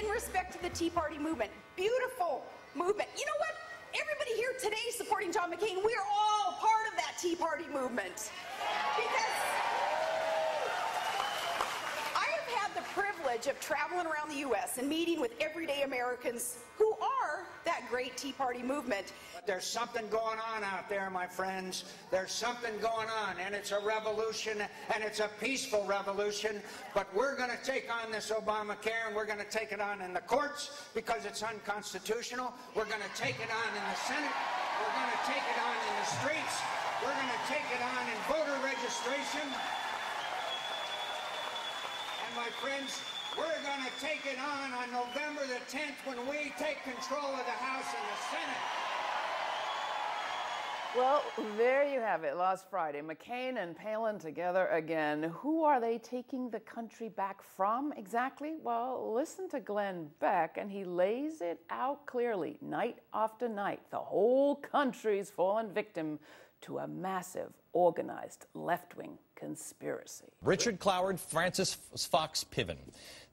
in respect to the Tea Party movement. Beautiful movement. You know what? Everybody here today supporting John McCain, we're all part of that Tea Party movement. Because I have had the privilege of traveling around the U.S. and meeting with everyday Americans who are that great Tea Party movement. But there's something going on out there, my friends. There's something going on, and it's a revolution, and it's a peaceful revolution. But we're going to take on this Obamacare, and we're going to take it on in the courts because it's unconstitutional. We're going to take it on in the Senate. We're going to take it on in the streets. We're going to take it on in voter registration. And my friends, we're going to take it on November the 10th when we take control of the House and the Senate. Well, there you have it, last Friday. McCain and Palin together again. Who are they taking the country back from exactly? Well, listen to Glenn Beck, and he lays it out clearly, night after night. The whole country's fallen victim to a massive, organized left-wing conspiracy. Richard Cloward, Francis Fox-Piven.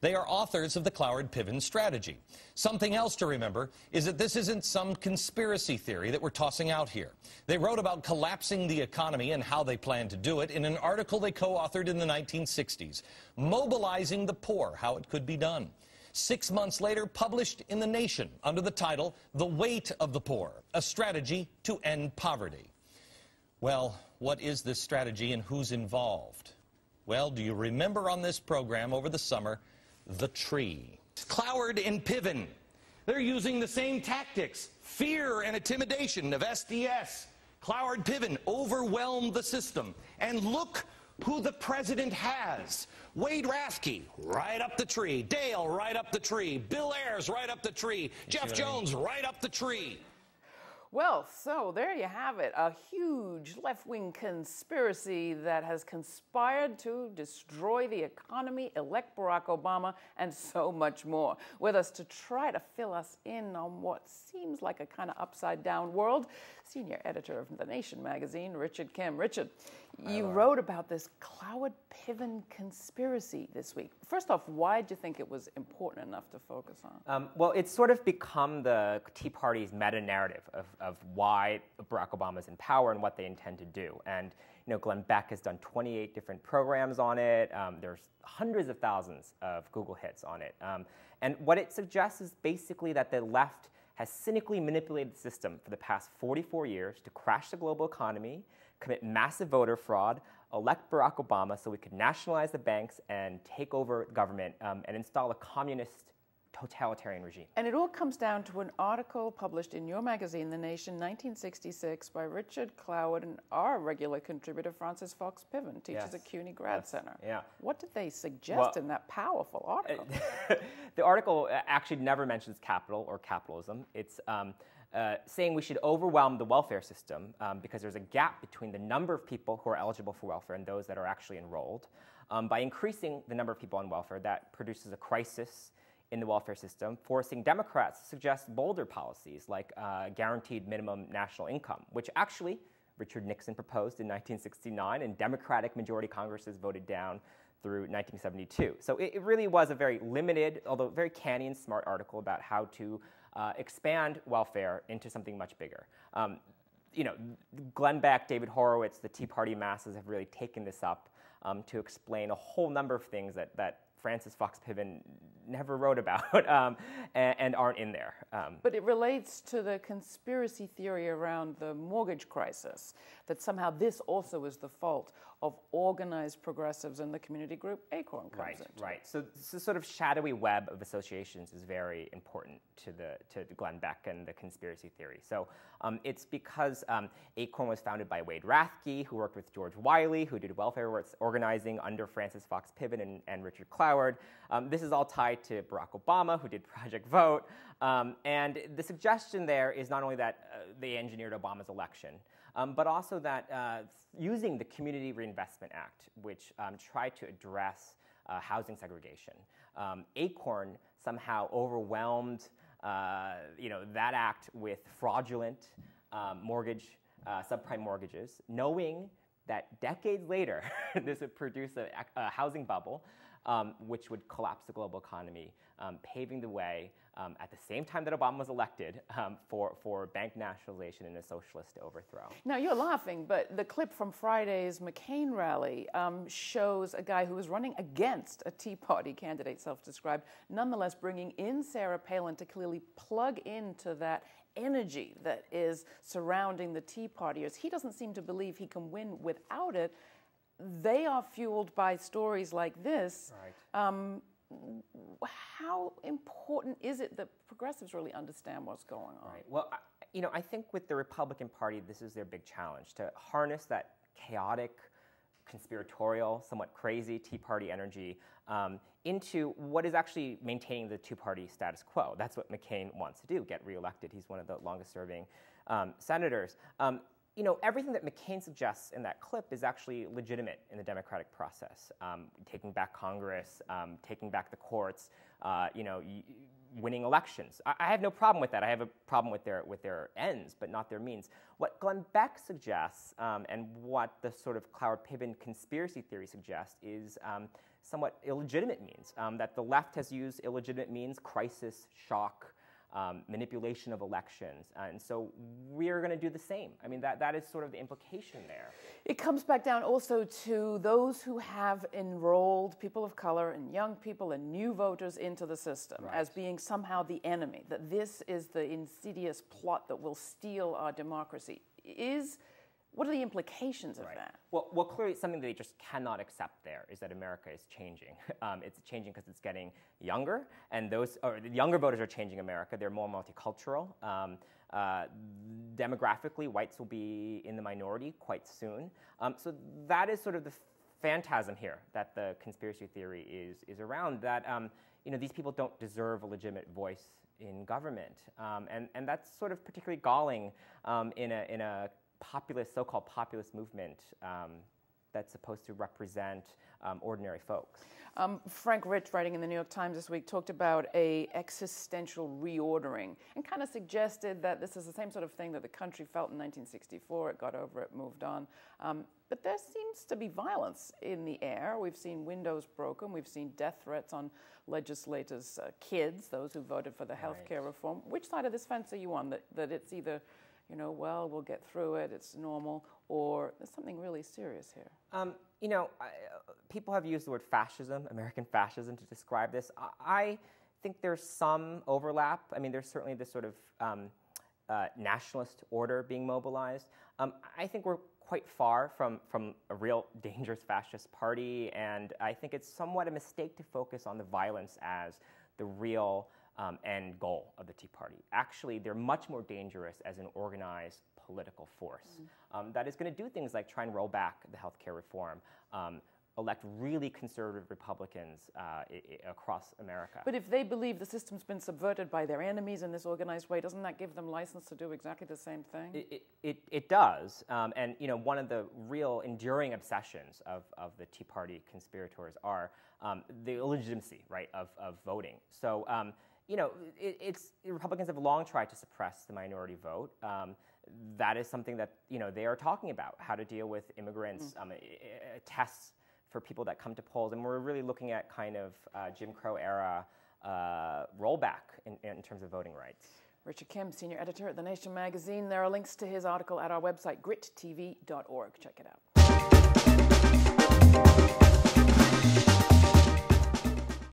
They are authors of the Cloward-Piven strategy. Something else to remember is that this isn't some conspiracy theory that we're tossing out here. They wrote about collapsing the economy and how they plan to do it in an article they co-authored in the 1960s, Mobilizing the Poor, How It Could Be Done. 6 months later, published in The Nation under the title, The Weight of the Poor, a strategy to end poverty. Well, what is this strategy and who's involved? Well, do you remember on this program over the summer, the tree? Cloward and Piven. They're using the same tactics, fear and intimidation of SDS. Cloward-Piven overwhelmed the system. And look who the president has. Wade Rathke, right up the tree. Dale, right up the tree. Bill Ayers, right up the tree. Jeff Jones, right up the tree. Well, so there you have it, a huge left-wing conspiracy that has conspired to destroy the economy, elect Barack Obama, and so much more. With us to try to fill us in on what seems like a kind of upside-down world, senior editor of The Nation magazine, Richard Kim. Richard, you wrote about this Cloward-Piven conspiracy this week. First off, why did you think it was important enough to focus on? Well, it's sort of become the Tea Party's meta-narrative of why Barack Obama is in power and what they intend to do. And you know, Glenn Beck has done 28 different programs on it. There's hundreds of thousands of Google hits on it. And what it suggests is basically that the left has cynically manipulated the system for the past 44 years to crash the global economy, commit massive voter fraud, elect Barack Obama so we could nationalize the banks and take over government and install a communist totalitarian regime. And it all comes down to an article published in your magazine, The Nation, 1966, by Richard Cloward and our regular contributor, Francis Fox-Piven, teaches at CUNY Grad Center. Yeah. What did they suggest in that powerful article? The article actually never mentions capital or capitalism. It's saying we should overwhelm the welfare system because there's a gap between the number of people who are eligible for welfare and those that are actually enrolled. By increasing the number of people on welfare, that produces a crisis in the welfare system, forcing Democrats to suggest bolder policies like guaranteed minimum national income, which actually Richard Nixon proposed in 1969 and Democratic majority Congresses voted down through 1972. So it really was a very limited, although very canny and smart article about how to expand welfare into something much bigger. You know, Glenn Beck, David Horowitz, the Tea Party masses have really taken this up to explain a whole number of things that Francis Fox-Piven never wrote about and aren't in there. But it relates to the conspiracy theory around the mortgage crisis, that somehow this also is the fault of organized progressives and the community group Acorn comes into. Right. So this sort of shadowy web of associations is very important to Glenn Beck and the conspiracy theory. So it's because Acorn was founded by Wade Rathke, who worked with George Wiley, who did welfare organizing under Francis Fox-Piven and Richard Cloward. This is all tied to Barack Obama, who did Project Vote. And the suggestion there is not only that they engineered Obama's election, but also that using the Community Reinvestment Act, which tried to address housing segregation, Acorn somehow overwhelmed that act with fraudulent subprime mortgages, knowing that decades later this would produce a housing bubble which would collapse the global economy, paving the way at the same time that Obama was elected for bank nationalization and a socialist overthrow. Now, you're laughing, but the clip from Friday's McCain rally shows a guy who was running against a Tea Party candidate, self-described, nonetheless bringing in Sarah Palin to clearly plug into that energy that is surrounding the Tea Partiers. He doesn't seem to believe he can win without it. They are fueled by stories like this. Right. How important is it that progressives really understand what's going on? Right. Well, I think with the Republican Party, this is their big challenge, to harness that chaotic, conspiratorial, somewhat crazy Tea Party energy into what is actually maintaining the two-party status quo. That's what McCain wants to do, get reelected. He's one of the longest-serving senators. Everything that McCain suggests in that clip is actually legitimate in the democratic process. Taking back Congress, taking back the courts, winning elections. I have no problem with that. I have a problem with their ends, but not their means. What Glenn Beck suggests, and what the sort of Cloward-Piven conspiracy theory suggests, is somewhat illegitimate means. That the left has used illegitimate means, crisis, shock, manipulation of elections, and so we're going to do the same. I mean, that is sort of the implication there. It comes back down also to those who have enrolled people of color and young people and new voters into the system as being somehow the enemy, that this is the insidious plot that will steal our democracy. What are the implications of that? Well, clearly something that they just cannot accept there is that America is changing. It's changing because it's getting younger, and the younger voters are changing America. They're more multicultural. Demographically, whites will be in the minority quite soon. So that is sort of the phantasm here that the conspiracy theory is around, that these people don't deserve a legitimate voice in government. And that's sort of particularly galling in a populist, so-called populist movement that's supposed to represent ordinary folks. Frank Rich, writing in the New York Times this week, talked about a existential reordering and kind of suggested that this is the same sort of thing that the country felt in 1964. It got over it, moved on. But there seems to be violence in the air. We've seen windows broken. We've seen death threats on legislators' kids, those who voted for the health care reform. Which side of this fence are you on? That it's either, well, we'll get through it, it's normal, or there's something really serious here? People have used the word fascism, American fascism, to describe this. I think there's some overlap. I mean, there's certainly this sort of nationalist order being mobilized. I think we're quite far from a real dangerous fascist party, and I think it's somewhat a mistake to focus on the violence as the real end goal of the Tea Party. Actually, they're much more dangerous as an organized political force that is going to do things like try and roll back the healthcare reform, elect really conservative Republicans across America. But if they believe the system's been subverted by their enemies in this organized way, doesn't that give them license to do exactly the same thing? It does. And one of the real enduring obsessions of the Tea Party conspirators are the illegitimacy, right, of voting. So, Republicans have long tried to suppress the minority vote. That is something that, they are talking about, how to deal with immigrants, tests for people that come to polls. And we're really looking at kind of Jim Crow era rollback in terms of voting rights. Richard Kim, senior editor at The Nation magazine. There are links to his article at our website, GRITtv.org. Check it out.